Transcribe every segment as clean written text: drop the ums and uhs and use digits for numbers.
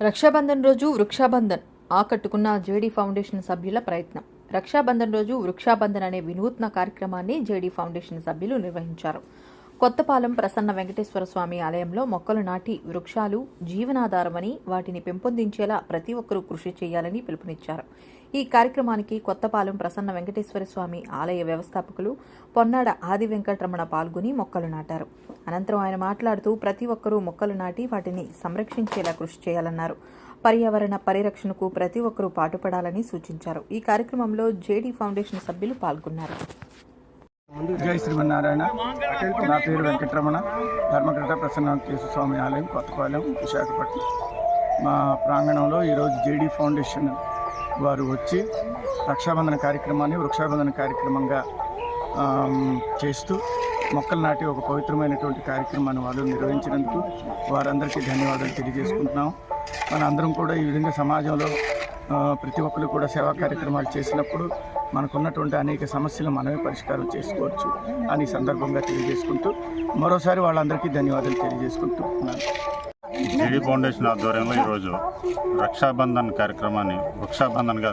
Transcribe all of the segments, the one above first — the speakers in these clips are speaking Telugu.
రక్షాబంధన్ రోజు వృక్షాబంధన్ ఆకట్టుకున్న జేడీ ఫౌండేషన్ సభ్యుల ప్రయత్నం. రక్షాబంధన్ రోజు వృక్షాబంధన్ అనే వినూత్న కార్యక్రమాన్ని జేడీ ఫౌండేషన్ సభ్యులు నిర్వహించారు. కొత్తపాలెం ప్రసన్న వెంకటేశ్వర స్వామి ఆలయంలో మొక్కలు నాటి వృక్షాలు జీవనాధారమని, వాటిని పెంపొందించేలా ప్రతి ఒక్కరూ కృషి చేయాలని పిలుపునిచ్చారు. ఈ కార్యక్రమానికి కొత్తపాలెం ప్రసన్న వెంకటేశ్వర స్వామి ఆలయ వ్యవస్థాపకులు పొన్నాడ ఆది వెంకటరమణ పాల్గొని మొక్కలు నాటారు. అనంతరం ఆయన మాట్లాడుతూ ప్రతి ఒక్కరూ మొక్కలు నాటి వాటిని సంరక్షించేలా కృషి చేయాలన్నారు. పర్యావరణ పరిరక్షణకు ప్రతి ఒక్కరూ పాటుపడాలని సూచించారు. ఈ కార్యక్రమంలో జేడీ ఫౌండేషన్ సభ్యులు పాల్గొన్నారు. జై శ్రీమన్నారాయణ. నా పేరు వెంకటరమణ. ధర్మకర్త ప్రసన్న వెంకటేశ్వర స్వామి ఆలయం, కొత్తపాలెం, విశాఖపట్నం. మా ప్రాంగణంలో ఈరోజు జేడీ ఫౌండేషన్ వారు వచ్చి రక్షాబంధన కార్యక్రమాన్ని వృక్షాబంధన కార్యక్రమంగా చేస్తూ మొక్కలు నాటి ఒక పవిత్రమైనటువంటి కార్యక్రమాన్ని వాళ్ళు నిర్వహించినందుకు వారందరికీ ధన్యవాదాలు తెలియజేసుకుంటున్నాం. మనందరం కూడా ఈ విధంగా సమాజంలో ప్రతి ఒక్కరు కూడా సేవా కార్యక్రమాలు చేసినప్పుడు మనకున్నటువంటి అనేక సమస్యలు మనమే పరిష్కారం చేసుకోవచ్చు అని సందర్భంగా తెలియజేసుకుంటూ మరోసారి వాళ్ళందరికీ ధన్యవాదాలు తెలియజేసుకుంటున్నాను. జేడీ ఫౌండేషన్ ఆధ్వర్యంలో ఈరోజు రక్షాబంధన్ కార్యక్రమాన్ని వృక్షాబంధన్గా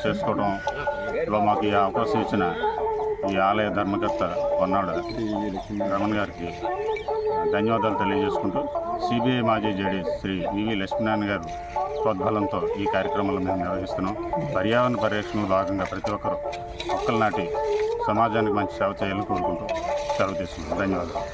చేసుకోవడంలో మాకు ఈ అవకాశం ఇచ్చిన ఈ ఆలయ ధర్మకర్త పొన్నాడ రమణ్ గారికి ధన్యవాదాలు తెలియజేసుకుంటూ సిబిఐ మాజీ జేడీ శ్రీ వివి లక్ష్మీనారాయణ గారు ప్రోద్బలంతో ఈ కార్యక్రమాలు మేము నిర్వహిస్తున్నాం. పర్యావరణ పరిరక్షణలో భాగంగా ప్రతి ఒక్కరూ మొక్కలు నాటి సమాజానికి మంచి సేవ చేయాలని కోరుకుంటూ సెలవు తీసుకున్నాం. ధన్యవాదాలు.